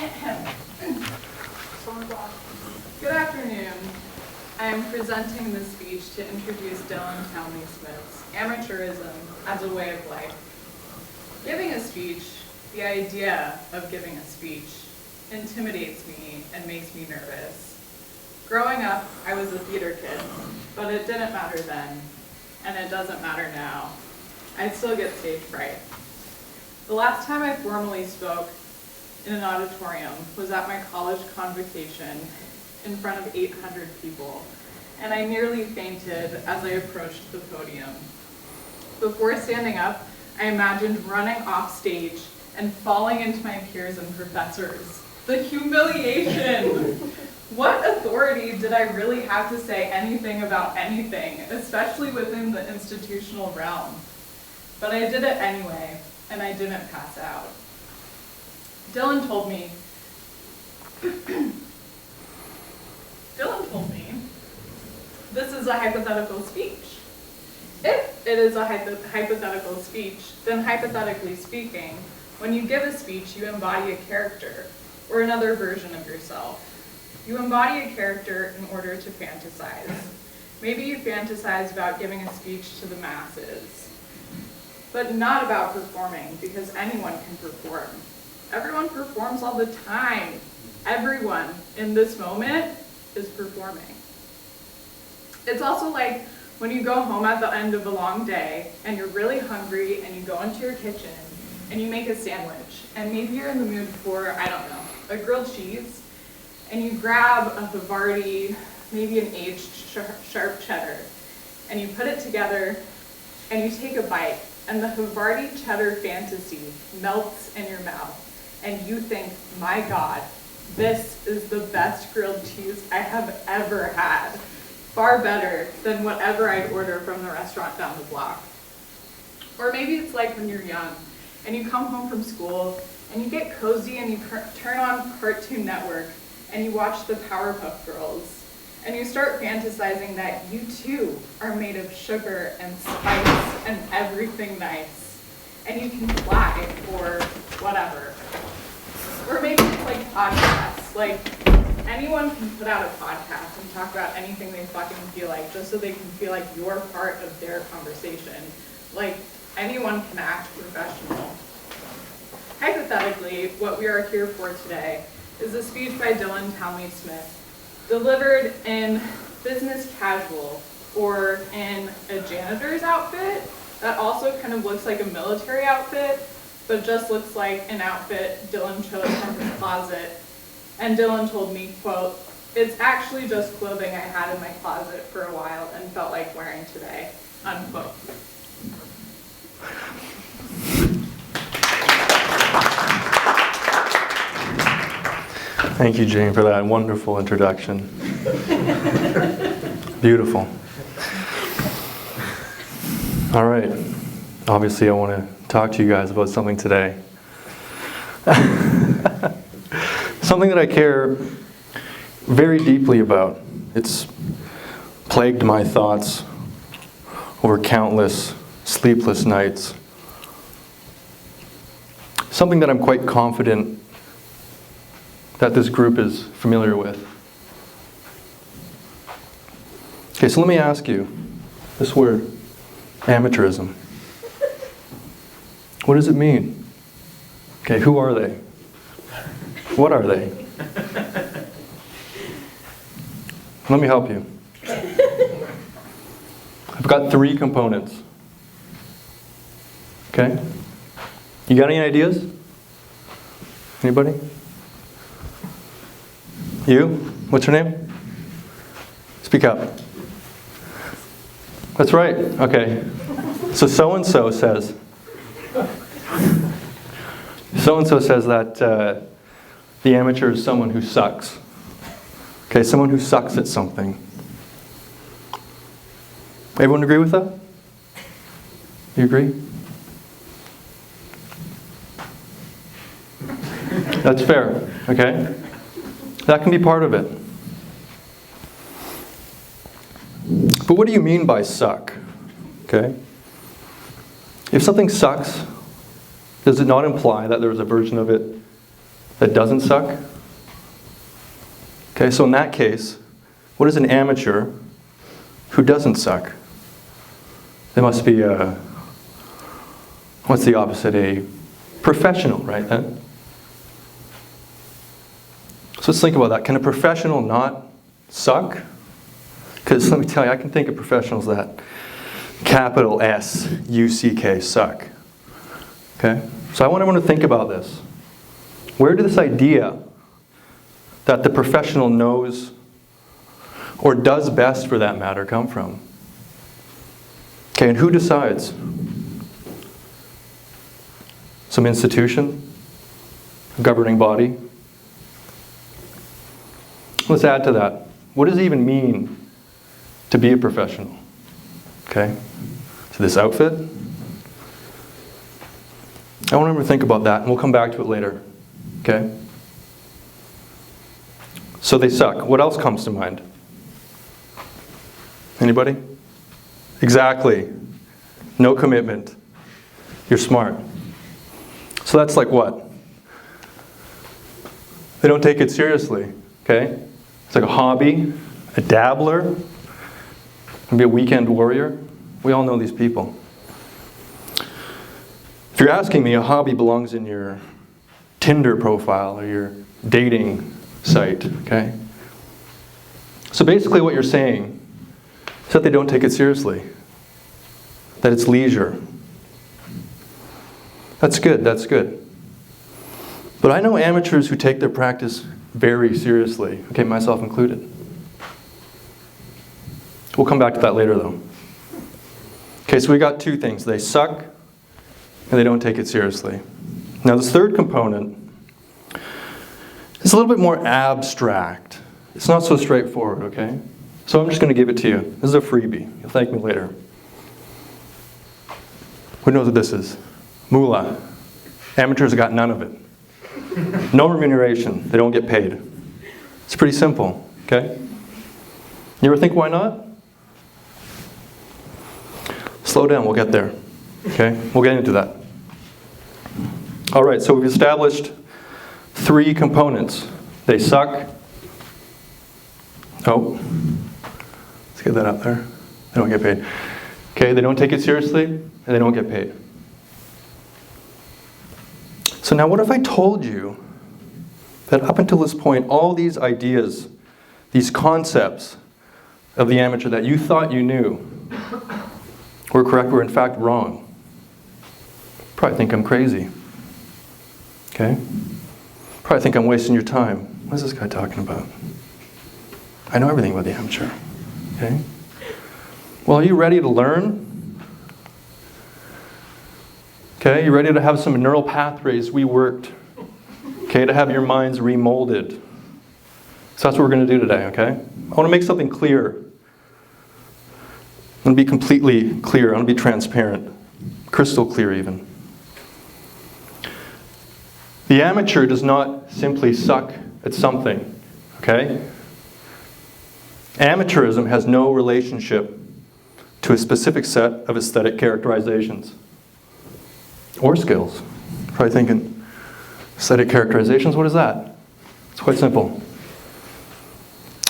Good afternoon. I am presenting this speech to introduce Townley-Smith's amacheurism as a way of life. Giving a speech, the idea of giving a speech, intimidates me and makes me nervous. Growing up, I was a theater kid, but it didn't matter then, and it doesn't matter now. I still get stage fright. The last time I formally spoke in an auditorium was at my college convocation in front of 800 people, and I nearly fainted as I approached the podium. Before standing up, I imagined running off stage and falling into my peers and professors. The humiliation! What authority did I really have to say anything about anything, especially within the institutional realm? But I did it anyway, and I didn't pass out. Dylan told me, this is a hypothetical speech. If it is a hypothetical speech, then hypothetically speaking, when you give a speech, you embody a character, or another version of yourself. You embody a character in order to fantasize. Maybe you fantasize about giving a speech to the masses, but not about performing, because anyone can perform. Everyone performs all the time. Everyone in this moment is performing. It's also like when you go home at the end of a long day and you're really hungry and you go into your kitchen and you make a sandwich, and maybe you're in the mood for, I don't know, a grilled cheese, and you grab a Havarti, maybe an aged sharp cheddar, and you put it together and you take a bite, and the Havarti cheddar fantasy melts in your mouth, and you think, my God, this is the best grilled cheese I have ever had. Far better than whatever I'd order from the restaurant down the block. Or maybe it's like when you're young and you come home from school and you get cozy and you turn on Cartoon Network and you watch the Powerpuff Girls and you start fantasizing that you too are made of sugar and spice and everything nice, and you can fly or whatever. Or maybe it's like podcasts, like anyone can put out a podcast and talk about anything they fucking feel like, just so they can feel like you're part of their conversation. Like, anyone can act professional. Hypothetically, what we are here for today is a speech by Dylan Townley-Smith, delivered in business casual, or in a janitor's outfit that also kind of looks like a military outfit, but just looks like an outfit Dylan chose from his closet. And Dylan told me, quote, "It's actually just clothing I had in my closet for a while and felt like wearing today," unquote. Thank you, Jane, for that wonderful introduction. Beautiful. All right. Obviously, I want to talk to you guys about something today. Something that I care very deeply about. It's plagued my thoughts over countless sleepless nights. Something that I'm quite confident that this group is familiar with. Okay, so let me ask you this word, amacheurism. What does it mean? Okay, who are they? What are they? Let me help you. I've got 3 components. Okay? You got any ideas? Anybody? You? What's your name? Speak up. That's right. Okay. So-and-so says that the amateur is someone who sucks. Okay, someone who sucks at something. Everyone agree with that? You agree? That's fair, okay? That can be part of it. But what do you mean by suck? Okay? If something sucks, does it not imply that there's a version of it that doesn't suck? Okay, so in that case, what is an amateur who doesn't suck? They must be what's the opposite? A professional, right then? So let's think about that. Can a professional not suck? Because let me tell you, I can think of professionals that capital S-U-C-K, suck. Okay? So I want everyone to think about this. Where did this idea that the professional knows or does best for that matter come from? Okay, and who decides? Some institution? A governing body? Let's add to that. What does it even mean to be a professional? Okay? So this outfit? I want everyone to think about that, and we'll come back to it later. Okay? So they suck. What else comes to mind? Anybody? Exactly. No commitment. You're smart. So that's like what? They don't take it seriously. Okay? It's like a hobby, a dabbler, maybe a weekend warrior. We all know these people. If you're asking me, a hobby belongs in your Tinder profile or your dating site, okay? So basically what you're saying is that they don't take it seriously, that it's leisure. That's good, that's good. But I know amateurs who take their practice very seriously, okay, myself included. We'll come back to that later though. Okay, so we got two things. They suck and they don't take it seriously. Now this third component is a little bit more abstract. It's not so straightforward, okay? So I'm just going to give it to you. This is a freebie. You'll thank me later. Who knows what this is? Moolah. Amateurs have got none of it. No remuneration. They don't get paid. It's pretty simple, okay? You ever think why not? Slow down, we'll get there. Okay? We'll get into that. All right, so we've established three components. They suck. Oh, let's get that up there. They don't get paid. Okay, they don't take it seriously, and they don't get paid. So now what if I told you that up until this point, all these ideas, these concepts of the amateur that you thought you knew were correct, were in fact wrong? Probably think I'm crazy. Okay? Probably think I'm wasting your time. What is this guy talking about? I know everything about the amateur. Okay? Well, are you ready to learn? Okay, you ready to have some neural pathways reworked? Okay, to have your minds remolded. So that's what we're going to do today, okay? I want to make something clear. I want to be completely clear. I want to be transparent. Crystal clear even. The amateur does not simply suck at something, okay? Amateurism has no relationship to a specific set of aesthetic characterizations or skills. Probably thinking, aesthetic characterizations, what is that? It's quite simple.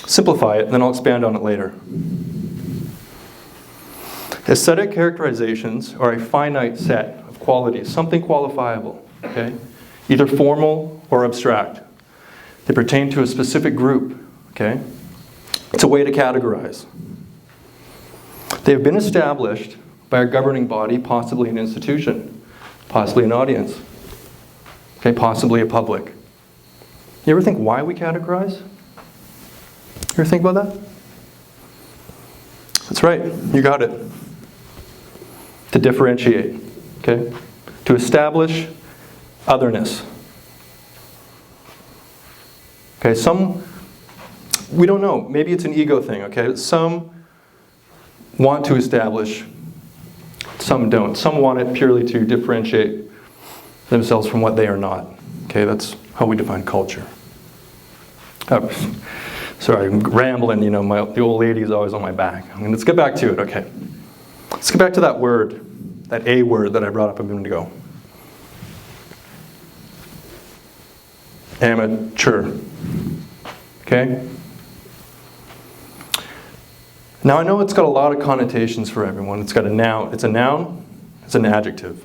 Simplify it, and then I'll expand on it later. Aesthetic characterizations are a finite set of qualities, something qualifiable, okay? Either formal or abstract. They pertain to a specific group, okay? It's a way to categorize. They have been established by a governing body, possibly an institution, possibly an audience, okay, possibly a public. You ever think why we categorize? You ever think about that? That's right, you got it. To differentiate, okay? To establish otherness. Okay, we don't know, maybe it's an ego thing, okay? Some want to establish, some don't. Some want it purely to differentiate themselves from what they are not. Okay, that's how we define culture. Oh, sorry, I'm rambling, you know, the old lady is always on my back. Let's get back to it, okay. Let's get back to that word, that A word that I brought up a minute ago. amateur. Okay? Now I know it's got a lot of connotations for everyone. It's got a noun, it's an adjective.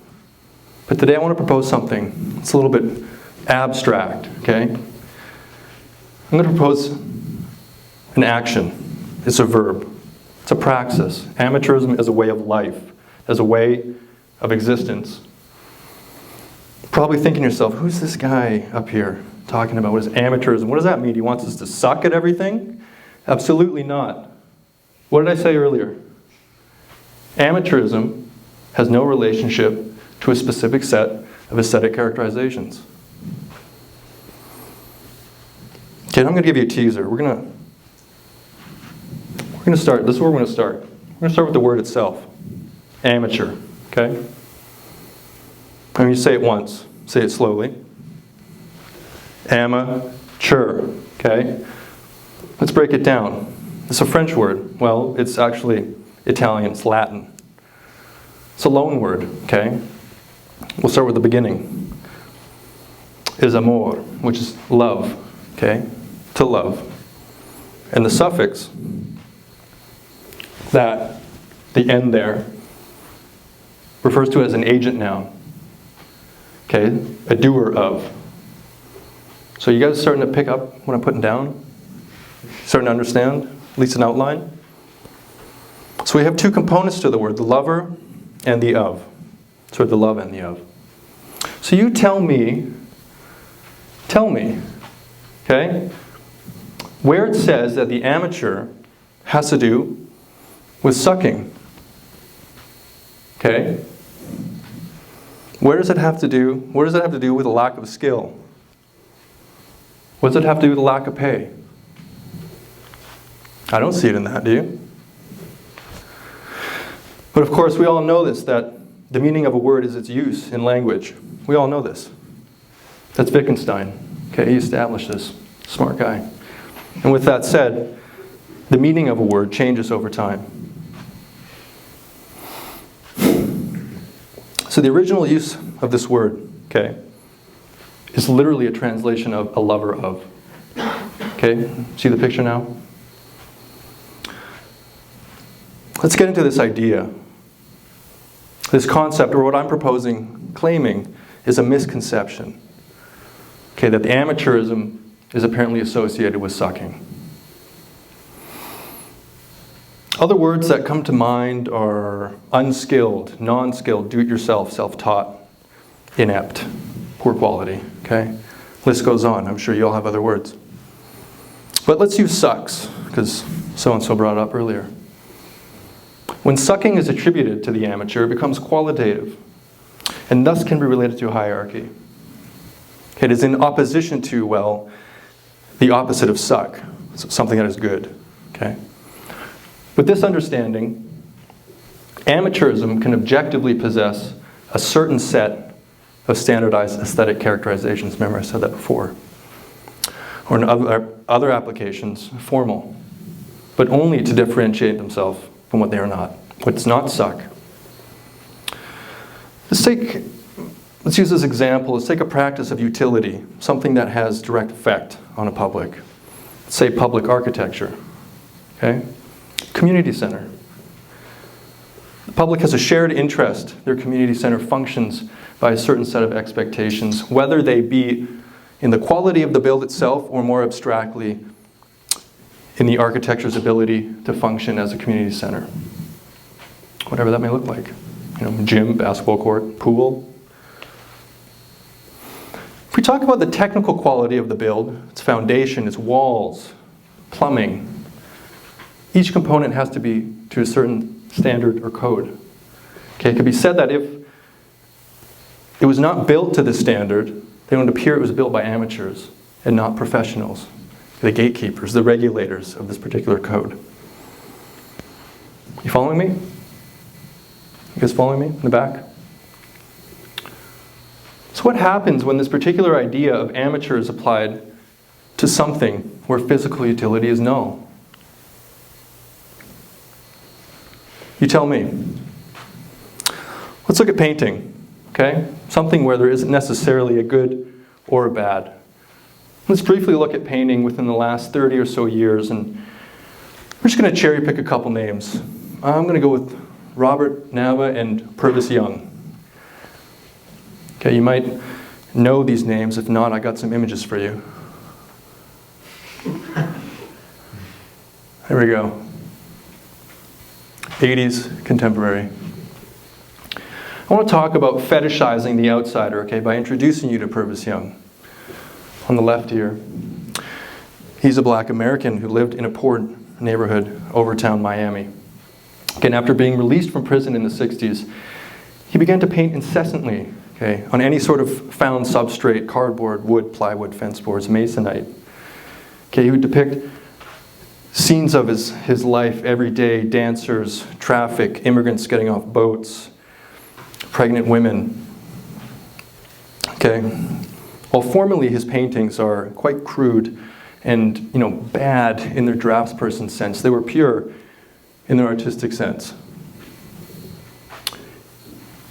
But today I want to propose something that's a little bit abstract, okay? I'm going to propose an action. It's a verb. It's a praxis. Amateurism is a way of life, as a way of existence. Probably thinking to yourself, who's this guy up here talking about what is amateurism? What does that mean? He wants us to suck at everything? Absolutely not. What did I say earlier? Amateurism has no relationship to a specific set of aesthetic characterizations. Okay, I'm going to give you a teaser. We're going to start. This is where we're going to start. We're going to start with the word itself. Amateur. Okay? I'm going to say it once. Say it slowly. Amateur. Okay? Let's break it down. It's a French word. Well, it's actually Italian. It's Latin. It's a loan word. Okay? We'll start with the beginning. Is amor, which is love. Okay? To love. And the suffix, that, the end there, refers to as an agent noun. Okay? A doer of. So you guys starting to pick up what I'm putting down? Starting to understand? At least an outline? So we have two components to the word, the lover and the of. So the love and the of. So you tell me, okay, where it says that the amateur has to do with sucking. Okay? Where does it have to do with a lack of skill? What does it have to do with a lack of pay? I don't see it in that, do you? But of course, we all know this, that the meaning of a word is its use in language. We all know this. That's Wittgenstein. Okay, he established this. Smart guy. And with that said, the meaning of a word changes over time. So the original use of this word, okay, is literally a translation of a lover of. Okay, see the picture now? Let's get into this idea. This concept, or what I'm proposing, claiming, is a misconception. Okay, that the amateurism is apparently associated with sucking. Other words that come to mind are unskilled, non-skilled, do-it-yourself, self-taught, inept, poor quality. Okay, list goes on. I'm sure you all have other words. But let's use sucks, because so-and-so brought it up earlier. When sucking is attributed to the amateur, it becomes qualitative, and thus can be related to a hierarchy. It is in opposition to, well, the opposite of suck, something that is good. Okay? With this understanding, amateurism can objectively possess a certain set of standardized aesthetic characterizations. Remember I said that before. Or in other applications, formal, but only to differentiate themselves from what they are not. What's not suck. Let's use this example. Let's take a practice of utility, something that has direct effect on a public. Let's say public architecture. Okay? Community center. The public has a shared interest. Their community center functions by a certain set of expectations, whether they be in the quality of the build itself or more abstractly in the architecture's ability to function as a community center. Whatever that may look like. Gym, basketball court, pool. If we talk about the technical quality of the build, its foundation, its walls, plumbing, each component has to be to a certain standard or code. Okay, it could be said that if it was not built to this standard, then it would appear it was built by amateurs and not professionals, the gatekeepers, the regulators of this particular code. You following me? You guys following me in the back? So what happens when this particular idea of amateur is applied to something where physical utility is null? You tell me. Let's look at painting, okay? Something where there isn't necessarily a good or a bad. Let's briefly look at painting within the last 30 or so years, and we're just going to cherry pick a couple names. I'm going to go with Robert Nava and Purvis Young. Okay, you might know these names. If not, I got some images for you. There we go. 80s contemporary. I want to talk about fetishizing the outsider, okay, by introducing you to Purvis Young. On the left here, he's a black American who lived in a poor neighborhood, Overtown, Miami. Again, after being released from prison in the 60s, he began to paint incessantly, okay, on any sort of found substrate, cardboard, wood, plywood, fence boards, masonite. Okay, he would depict scenes of his life every day, dancers, traffic, immigrants getting off boats, pregnant women. Okay, while formally his paintings are quite crude and, bad in their draftsperson sense, they were pure in their artistic sense.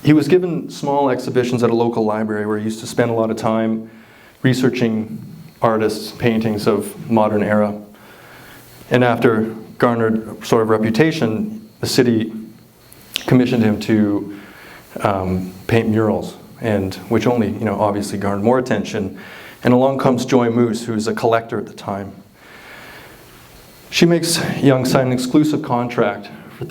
He was given small exhibitions at a local library where he used to spend a lot of time researching artists' paintings of modern era. And after garnered sort of reputation, the city commissioned him to paint murals, and which only, obviously garnered more attention. And along comes Joy Moose, who's a collector at the time. She makes Young sign an exclusive contract for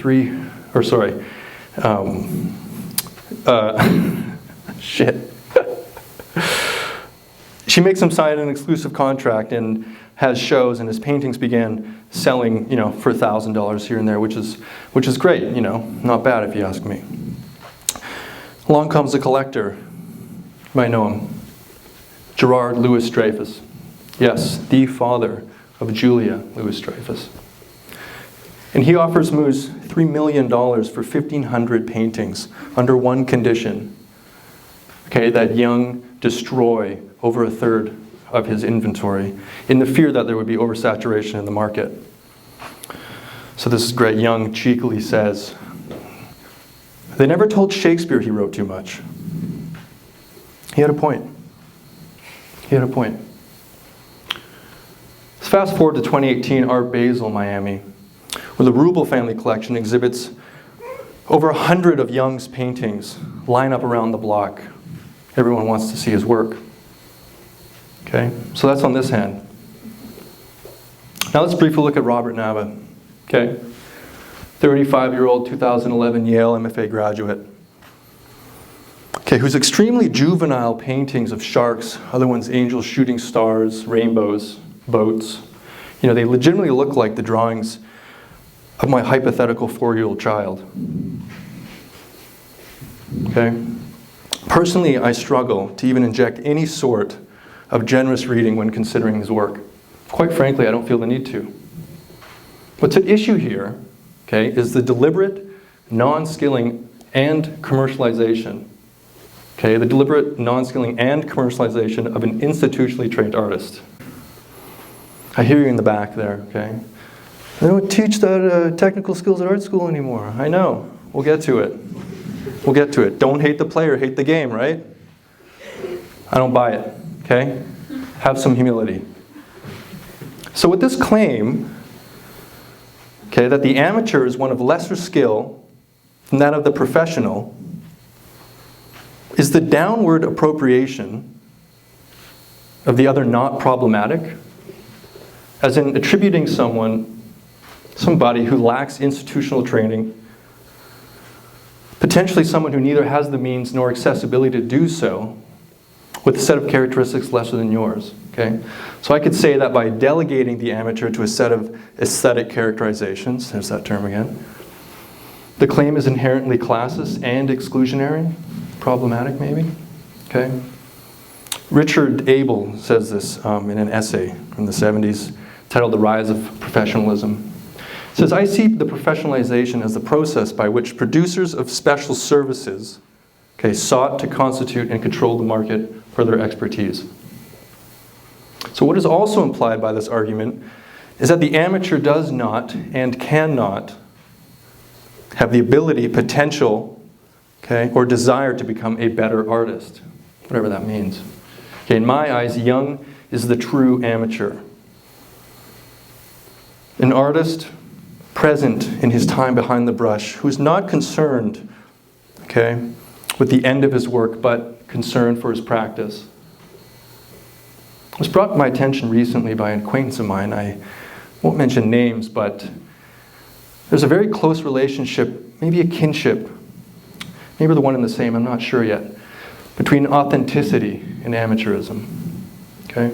She makes him sign an exclusive contract and has shows, and his paintings began selling, for $1,000 here and there, which is great, not bad if you ask me. Along comes a collector. You might know him. Gerard Louis Dreyfus. Yes, the father of Julia Louis Dreyfus. And he offers Moose $3 million for 1,500 paintings under one condition. Okay, that Young destroy over a third of his inventory in the fear that there would be oversaturation in the market. So this is great. Young cheekily says, "They never told Shakespeare he wrote too much." He had a point. He had a point. Let's fast forward to 2018, Art Basel, Miami, where the Rubel family collection exhibits over 100 of Young's paintings line up around the block. Everyone wants to see his work. Okay, so that's on this hand. Now let's briefly look at Robert Nava. Okay, 35-year-old, 2011 Yale MFA graduate. Okay, whose extremely juvenile paintings of sharks, other ones angels, shooting stars, rainbows, boats, they legitimately look like the drawings of my hypothetical 4-year-old child. Okay? Personally, I struggle to even inject any sort of generous reading when considering his work. Quite frankly, I don't feel the need to. What's at issue here, okay, is the deliberate non-skilling and commercialization. Okay, the deliberate non-skilling and commercialization of an institutionally trained artist. I hear you in the back there, okay? They don't teach that technical skills at art school anymore. I know. We'll get to it. We'll get to it. Don't hate the player, hate the game, right? I don't buy it, okay? Have some humility. So with this claim, okay, that the amateur is one of lesser skill than that of the professional, is the downward appropriation of the other not problematic? As in attributing somebody who lacks institutional training, potentially someone who neither has the means nor accessibility to do so, with a set of characteristics lesser than yours. Okay? So I could say that by delegating the amateur to a set of aesthetic characterizations, there's that term again, the claim is inherently classist and exclusionary, problematic maybe. Okay? Richard Abel says this in an essay from the 70s titled "The Rise of Professionalism." It says, "I see the professionalization as the process by which producers of special services, okay, sought to constitute and control the market for their expertise." So what is also implied by this argument is that the amateur does not and cannot have the ability, potential, okay, or desire to become a better artist, whatever that means. Okay, in my eyes, Young is the true amateur. An artist present in his time behind the brush, who's not concerned, okay, with the end of his work, but concerned for his practice. It was brought to my attention recently by an acquaintance of mine. I won't mention names, but there's a very close relationship, maybe a kinship, maybe the one and the same, I'm not sure yet, between authenticity and amateurism. Okay?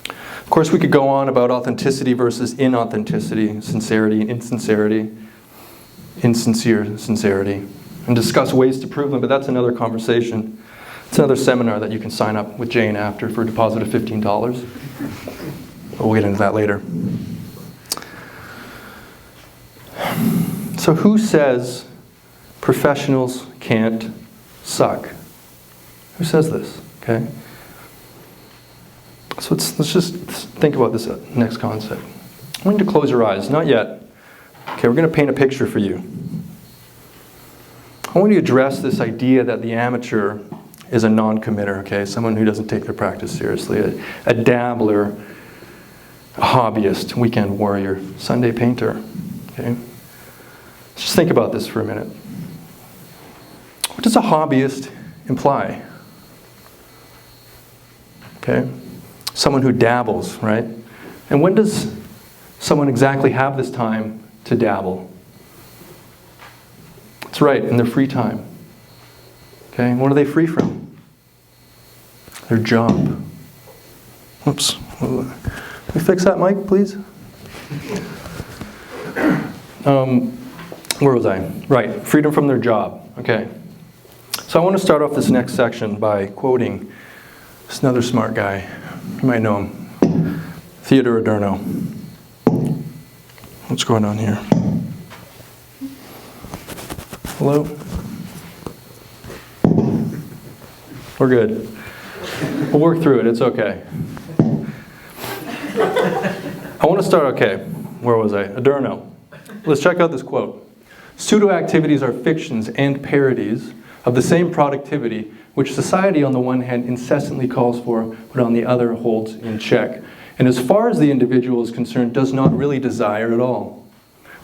Of course, we could go on about authenticity versus inauthenticity, sincerity and insincerity, insincere sincerity, and discuss ways to prove them, but that's another conversation. It's another seminar that you can sign up with Jane after for a deposit of $15. But we'll get into that later. So who says professionals can't suck? Who says this? Okay. So let's just think about this next concept. I want you to close your eyes. Not yet. Okay, we're going to paint a picture for you. I want you to address this idea that the amateur is a non-committer, okay? Someone who doesn't take their practice seriously, a dabbler, a hobbyist, weekend warrior, Sunday painter, okay? Let's just think about this for a minute. What does a hobbyist imply? Okay? Someone who dabbles, right? And when does someone exactly have this time to dabble? That's right, in their free time. Okay, and what are they free from? Their job. Oops. Can we fix that mic, please? Where was I? Right, freedom from their job. Okay. So I want to start off this next section by quoting this another smart guy. You might know him. Theodore Adorno. What's going on here? Hello? We're good. We'll work through it. It's okay. I want to start, okay. Where was I? Adorno. Let's check out this quote. Pseudo-activities are fictions and parodies of the same productivity which society on the one hand incessantly calls for, but on the other holds in check. And as far as the individual is concerned, does not really desire at all.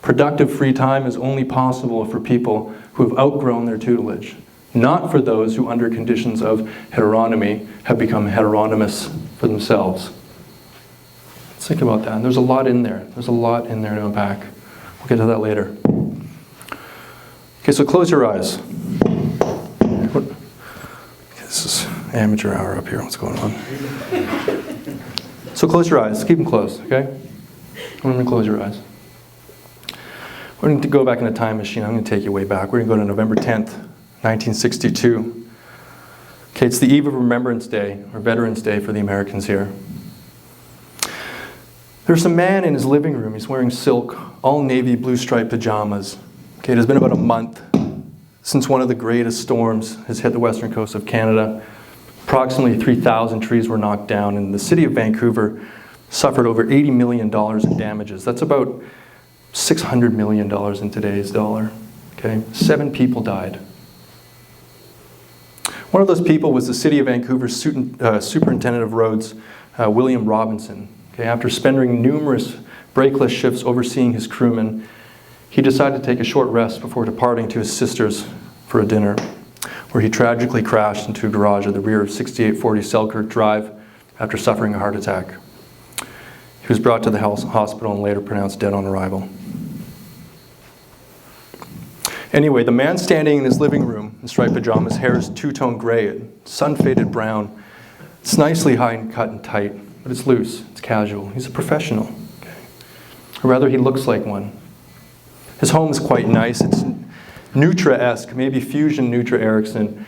Productive free time is only possible for people who have outgrown their tutelage, not for those who under conditions of heteronomy have become heteronymous for themselves. Let's think about that. And there's a lot in there. There's a lot in there to unpack. We'll get to that later. Okay, so close your eyes. This is amateur hour up here. What's going on? So close your eyes. Keep them closed, okay? I'm going to close your eyes. We're going to go back in a time machine. I'm going to take you way back. We're going to go to November 10th, 1962. Okay, it's the eve of Remembrance Day, or Veterans Day for the Americans here. There's a man in his living room. He's wearing silk, all navy blue striped pajamas. Okay, it has been about a month since one of the greatest storms has hit the western coast of Canada. Approximately 3,000 trees were knocked down, and the city of Vancouver suffered over $80 million in damages. That's about $600 million in today's dollar. Okay, 7 people died. One of those people was the city of Vancouver's superintendent of roads, William Robinson. Okay, after spending numerous breakless shifts overseeing his crewmen, he decided to take a short rest before departing to his sister's for a dinner, where he tragically crashed into a garage at the rear of 6840 Selkirk Drive after suffering a heart attack. He was brought to the hospital and later pronounced dead on arrival. Anyway, the man standing in his living room in striped pajamas, hair is two-tone gray, sun-faded brown. It's nicely high and cut and tight, but it's loose, it's casual. He's a professional, okay? Or rather, he looks like one. His home is quite nice. It's Nutra-esque, maybe Fusion Nutra Ericsson.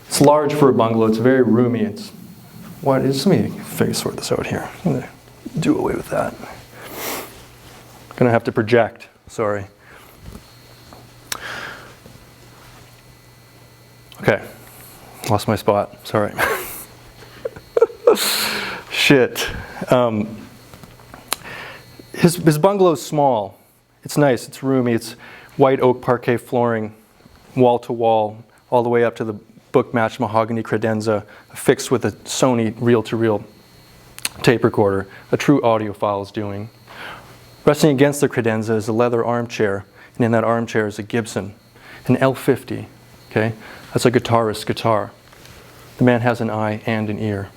It's large for a bungalow. It's very roomy. Let me sort this out here. I'm going to do away with that. I'm going to have to project. Sorry. Okay. Lost my spot. Sorry. Shit. His bungalow is small. It's nice. It's roomy. It's white oak parquet flooring, wall to wall, all the way up to the book-matched mahogany credenza, fixed with a Sony reel-to-reel tape recorder, a true audiophile is doing. Resting against the credenza is a leather armchair, and in that armchair is a Gibson, an L50, okay? That's a guitarist's guitar. The man has an eye and an ear.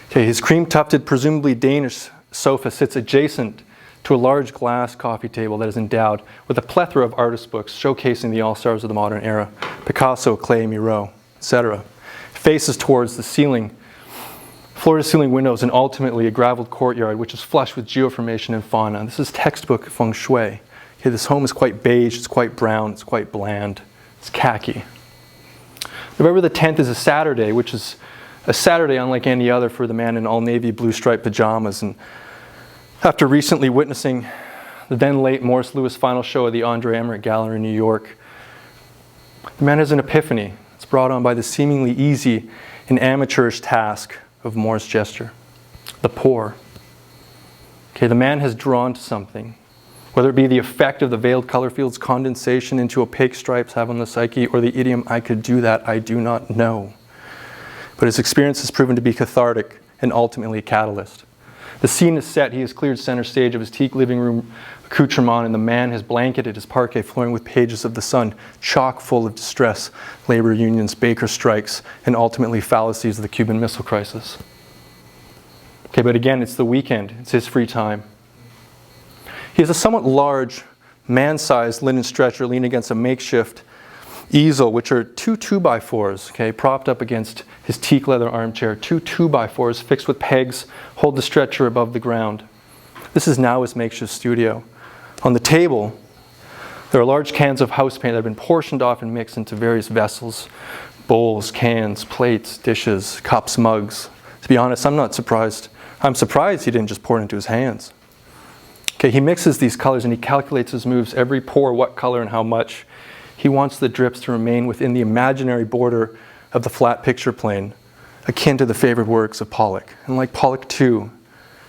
Okay, his cream-tufted, presumably Danish sofa sits adjacent to a large glass coffee table that is endowed with a plethora of artist books showcasing the all-stars of the modern era, Picasso, Klee, Miro, etc. Faces towards the ceiling, floor-to-ceiling windows, and ultimately a graveled courtyard which is flush with geoformation and fauna. This is textbook feng shui. Okay, this home is quite beige, it's quite brown, it's quite bland, it's khaki. November the 10th is a Saturday, which is a Saturday unlike any other for the man in all navy blue striped pajamas. And after recently witnessing the then late Morris Louis final show at the Andre Emmerich Gallery in New York, the man has an epiphany. It's brought on by the seemingly easy and amateurish task of Morris gesture. The pour. Okay, the man has drawn to something. Whether it be the effect of the veiled color field's condensation into opaque stripes have on the psyche, or the idiom, I could do that, I do not know. But his experience has proven to be cathartic and ultimately a catalyst. The scene is set, he has cleared center stage of his teak living room accoutrement, and the man has blanketed his parquet flooring with pages of The Sun, chock full of distress, labor unions, baker strikes, and ultimately fallacies of the Cuban Missile Crisis. Okay, but again, it's the weekend, it's his free time. He has a somewhat large, man-sized linen stretcher leaning against a makeshift easel, which are two 2x4s, okay, propped up against his teak leather armchair. Two 2x4s fixed with pegs hold the stretcher above the ground. This is now his makeshift studio. On the table, there are large cans of house paint that have been portioned off and mixed into various vessels, bowls, cans, plates, dishes, cups, mugs. To be honest, I'm not surprised. I'm surprised he didn't just pour it into his hands. Okay, he mixes these colors and he calculates his moves, every pour, what color and how much. He wants the drips to remain within the imaginary border of the flat picture plane, akin to the favorite works of Pollock. And like Pollock too,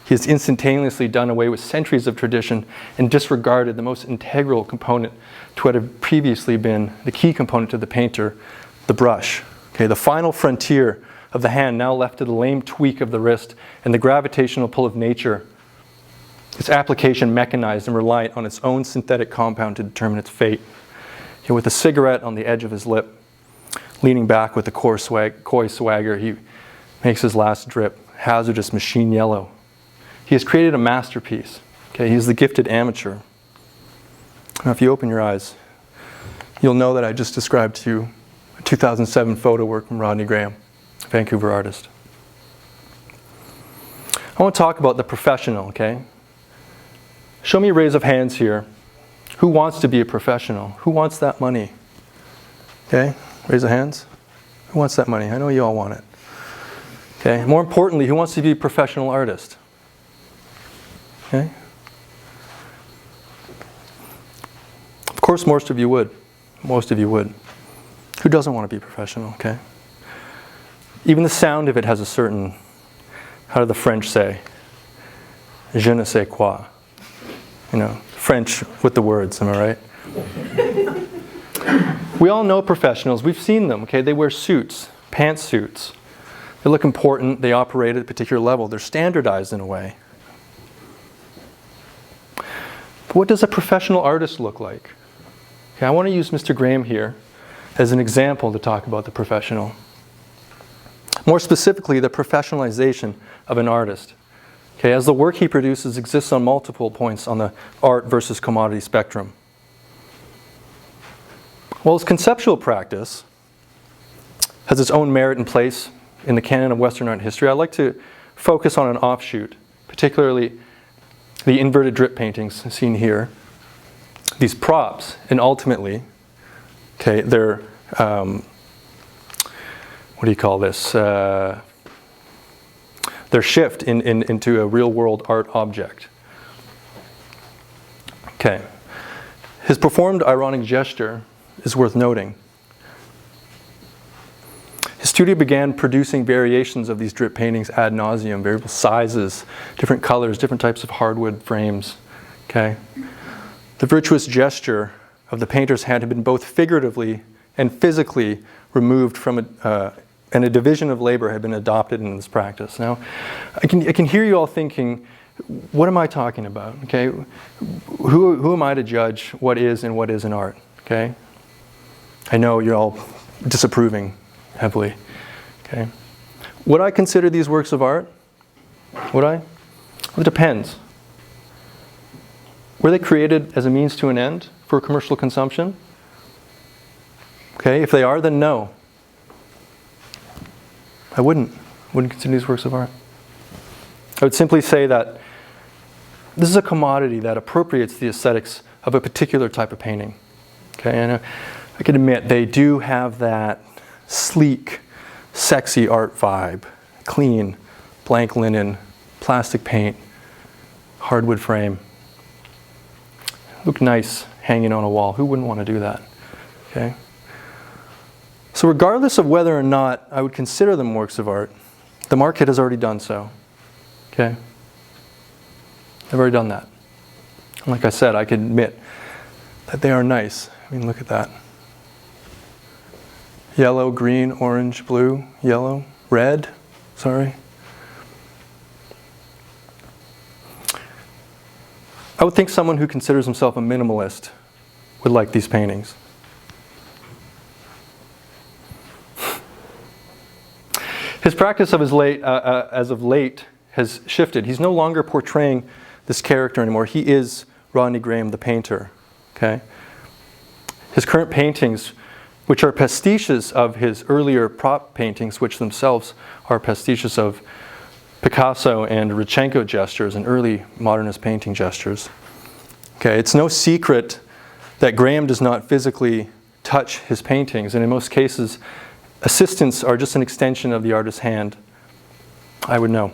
he has instantaneously done away with centuries of tradition and disregarded the most integral component to what had previously been the key component to the painter, the brush. Okay, the final frontier of the hand now left to the lame tweak of the wrist and the gravitational pull of nature. Its application mechanized and reliant on its own synthetic compound to determine its fate. With a cigarette on the edge of his lip, leaning back with a coy swagger, he makes his last drip, hazardous machine yellow. He has created a masterpiece. Okay, he's the gifted amateur. Now, if you open your eyes, you'll know that I just described to you a 2007 photo work from Rodney Graham, a Vancouver artist. I want to talk about the professional, okay? Show me a raise of hands here. Who wants to be a professional? Who wants that money? Okay, raise the hands. Who wants that money? I know you all want it. Okay, more importantly, who wants to be a professional artist? Okay. Of course, most of you would. Most of you would. Who doesn't want to be professional, okay? Even the sound of it has a certain, how do the French say? Je ne sais quoi. You know, French with the words, am I right? We all know professionals. We've seen them, okay? They wear suits, pantsuits. They look important. They operate at a particular level. They're standardized in a way. But what does a professional artist look like? Okay, I want to use Mr. Graham here as an example to talk about the professional. More specifically, the professionalization of an artist. Okay, as the work he produces exists on multiple points on the art versus commodity spectrum. While his conceptual practice has its own merit and place in the canon of Western art history, I'd like to focus on an offshoot, particularly the inverted drip paintings seen here. These props, and ultimately, okay, they're, what do you call this? Their shift into a real-world art object. Okay. His performed ironic gesture is worth noting. His studio began producing variations of these drip paintings ad nauseum, variable sizes, different colors, different types of hardwood frames. Okay. The virtuous gesture of the painter's hand had been both figuratively and physically removed from and a division of labor had been adopted in this practice. Now, I can hear you all thinking, what am I talking about? Okay, who am I to judge what is and what isn't art? Okay, I know you're all disapproving heavily. Okay, would I consider these works of art? Would I? Well, it depends. Were they created as a means to an end for commercial consumption? Okay, if they are, then no. I wouldn't consider these works of art. I would simply say that this is a commodity that appropriates the aesthetics of a particular type of painting. Okay, and I can admit they do have that sleek, sexy art vibe. Clean, blank linen, plastic paint, hardwood frame. Look nice hanging on a wall. Who wouldn't want to do that? Okay. So regardless of whether or not I would consider them works of art, the market has already done so. Okay? They've already done that. And like I said, I can admit that they are nice. I mean, look at that. Yellow, green, orange, blue, yellow, red, sorry. I would think someone who considers himself a minimalist would like these paintings. His practice of as of late has shifted. He's no longer portraying this character anymore. He is Rodney Graham, the painter. Okay? His current paintings, which are pastiches of his earlier prop paintings, which themselves are pastiches of Picasso and Rodchenko gestures and early modernist painting gestures. Okay, it's no secret that Graham does not physically touch his paintings, and in most cases, assistants are just an extension of the artist's hand. I would know.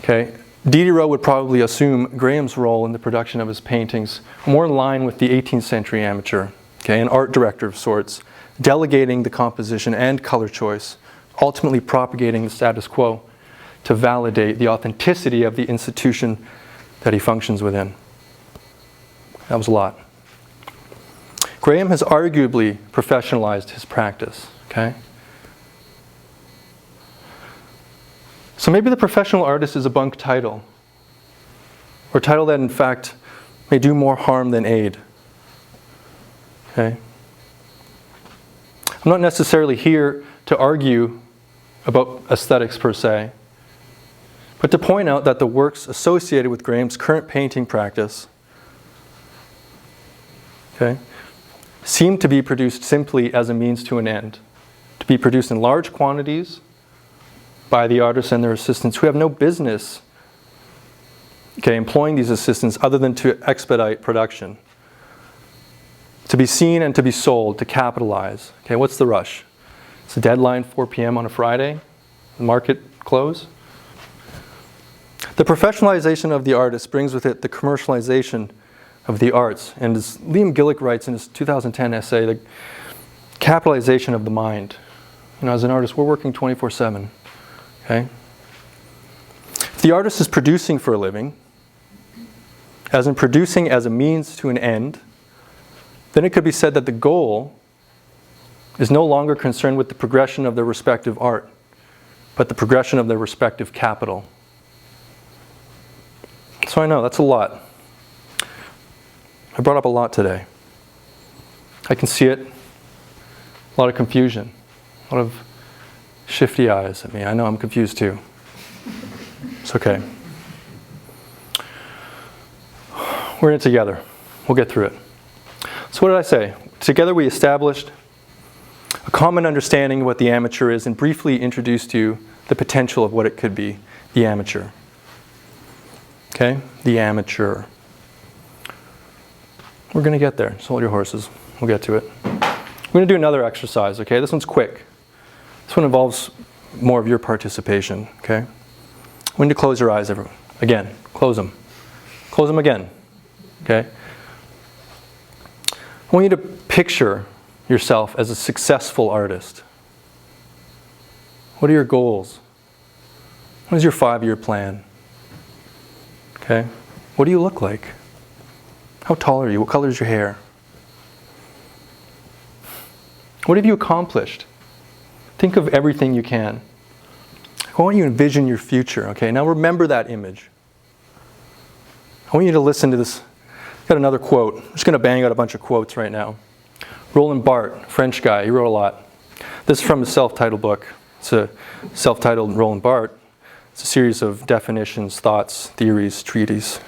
Okay, Diderot would probably assume Graham's role in the production of his paintings more in line with the 18th century amateur, okay, an art director of sorts, delegating the composition and color choice, ultimately propagating the status quo to validate the authenticity of the institution that he functions within. That was a lot. Graham has arguably professionalized his practice, okay? So maybe the professional artist is a bunk title, or a title that in fact may do more harm than aid. Okay? I'm not necessarily here to argue about aesthetics per se, but to point out that the works associated with Graham's current painting practice, okay, seem to be produced simply as a means to an end, to be produced in large quantities by the artists and their assistants who have no business, okay, employing these assistants other than to expedite production, to be seen and to be sold, to capitalize. Okay, what's the rush? It's a deadline, 4 p.m. on a Friday, the market close. The professionalization of the artist brings with it the commercialization of the arts, and as Liam Gillick writes in his 2010 essay, the capitalization of the mind. You know, as an artist, we're working 24/7. Okay? If the artist is producing for a living, as in producing as a means to an end, then it could be said that the goal is no longer concerned with the progression of their respective art, but the progression of their respective capital. So I know, that's a lot. I brought up a lot today. I can see it. A lot of confusion. A lot of shifty eyes at me. I know I'm confused too. It's okay. We're in it together. We'll get through it. So what did I say? Together we established a common understanding of what the amateur is and briefly introduced you the potential of what it could be, the amateur. Okay? The amateur. We're going to get there. Just hold your horses. We'll get to it. We're going to do another exercise, okay? This one's quick. This one involves more of your participation, okay? I'm going to close your eyes, everyone. Again, close them. Close them again, okay? I want you to picture yourself as a successful artist. What are your goals? What is your 5-year plan? Okay? What do you look like? How tall are you? What color is your hair? What have you accomplished? Think of everything you can. I want you to envision your future, okay? Now remember that image. I want you to listen to this. I've got another quote. I'm just going to bang out a bunch of quotes right now. Roland Barthes, French guy, he wrote a lot. This is from a self-titled book. It's a self-titled Roland Barthes. It's a series of definitions, thoughts, theories, treatises.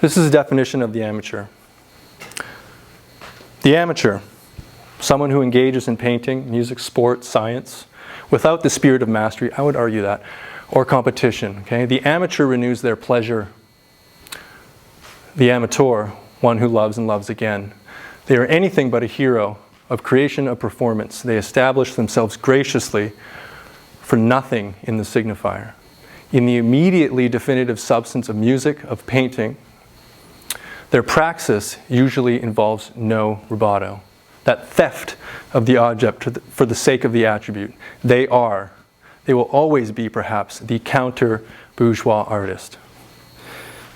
This is a definition of the amateur. The amateur, someone who engages in painting, music, sport, science, without the spirit of mastery, I would argue that, or competition. Okay? The amateur renews their pleasure. The amateur, one who loves and loves again. They are anything but a hero of creation, of performance. They establish themselves graciously for nothing in the signifier. In the immediately definitive substance of music, of painting, their praxis usually involves no rubato. That theft of the object for the sake of the attribute. They will always be perhaps the counter-bourgeois artist.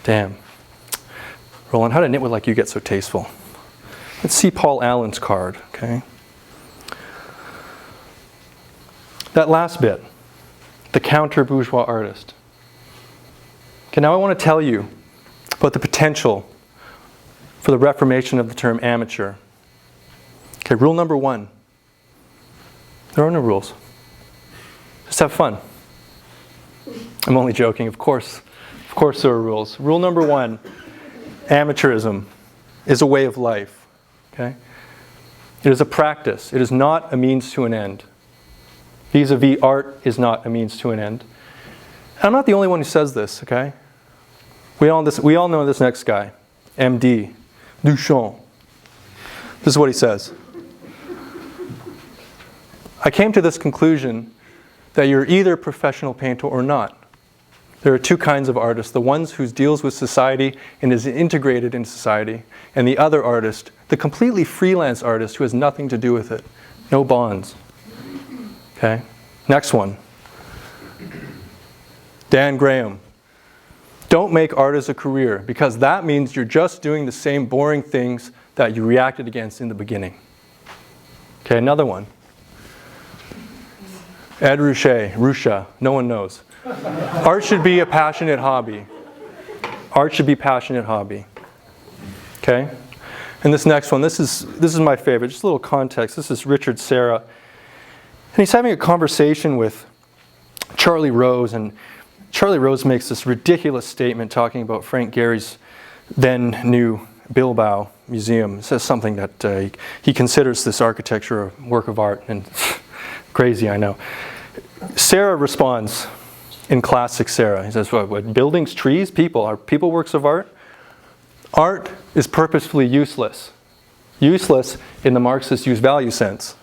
Damn. Roland, how did a nitwit like you get so tasteful? Let's see Paul Allen's card, okay? That last bit, the counter-bourgeois artist. Okay, now I want to tell you about the potential for the reformation of the term amateur. Okay, rule number 1. There are no rules. Just have fun. I'm only joking, of course. Of course there are rules. Rule number 1, amateurism is a way of life. Okay? It is a practice. It is not a means to an end. Vis-a-vis art is not a means to an end. And I'm not the only one who says this, okay? We all know this next guy, MD, Duchamp. This is what he says. I came to this conclusion that you're either a professional painter or not. There are two kinds of artists, the ones who deals with society and is integrated in society, and the other artist, the completely freelance artist who has nothing to do with it. No bonds. Okay? Next one. Dan Graham. Don't make art as a career, because that means you're just doing the same boring things that you reacted against in the beginning. Okay, another one. Ed Ruscha, no one knows. Art should be a passionate hobby. Art should be a passionate hobby. Okay? And this next one, this is my favorite. Just a little context. This is Richard Serra. And he's having a conversation with Charlie Rose, and Charlie Rose makes this ridiculous statement talking about Frank Gehry's then new Bilbao Museum. It says something that he considers this architecture a work of art, and crazy, I know. Serra responds in classic Serra. He says, what, buildings, trees, people? Are people works of art? Art is purposefully useless. Useless in the Marxist use value sense.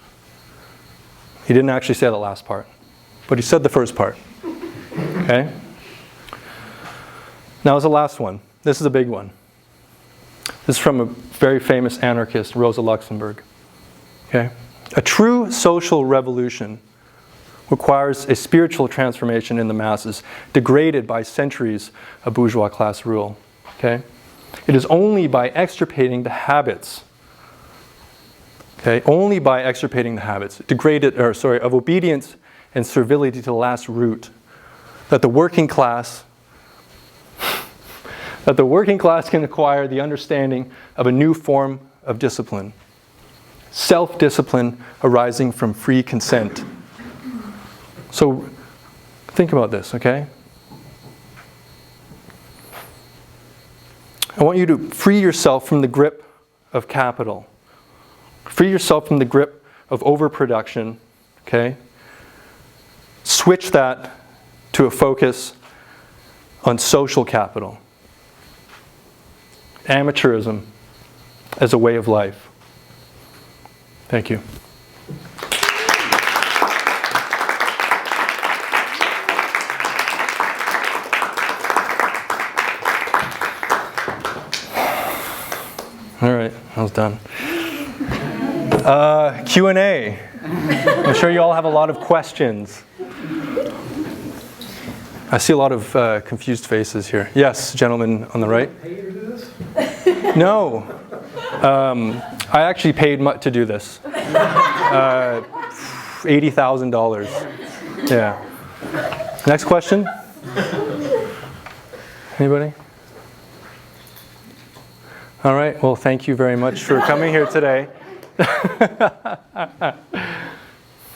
He didn't actually say the last part, but he said the first part. Okay? Now, as the last one, this is a big one. This is from a very famous anarchist, Rosa Luxemburg. Okay? A true social revolution requires a spiritual transformation in the masses, degraded by centuries of bourgeois class rule. Okay? It is only by extirpating the habits, okay, only by extirpating the habits, of obedience and servility to the last root, that the working class can acquire the understanding of a new form of discipline. Self-discipline arising from free consent. So think about this, okay? I want you to free yourself from the grip of capital. Free yourself from the grip of overproduction, okay? Switch that to a focus on social capital. Amateurism as a way of life. Thank you. All right, I was done. Q&A. I'm sure you all have a lot of questions. I see a lot of confused faces here. Yes, gentleman on the right. Pay you to do this? No. I actually paid to do this. $80,000. Yeah. Next question? Anybody? All right. Well, thank you very much for coming here today.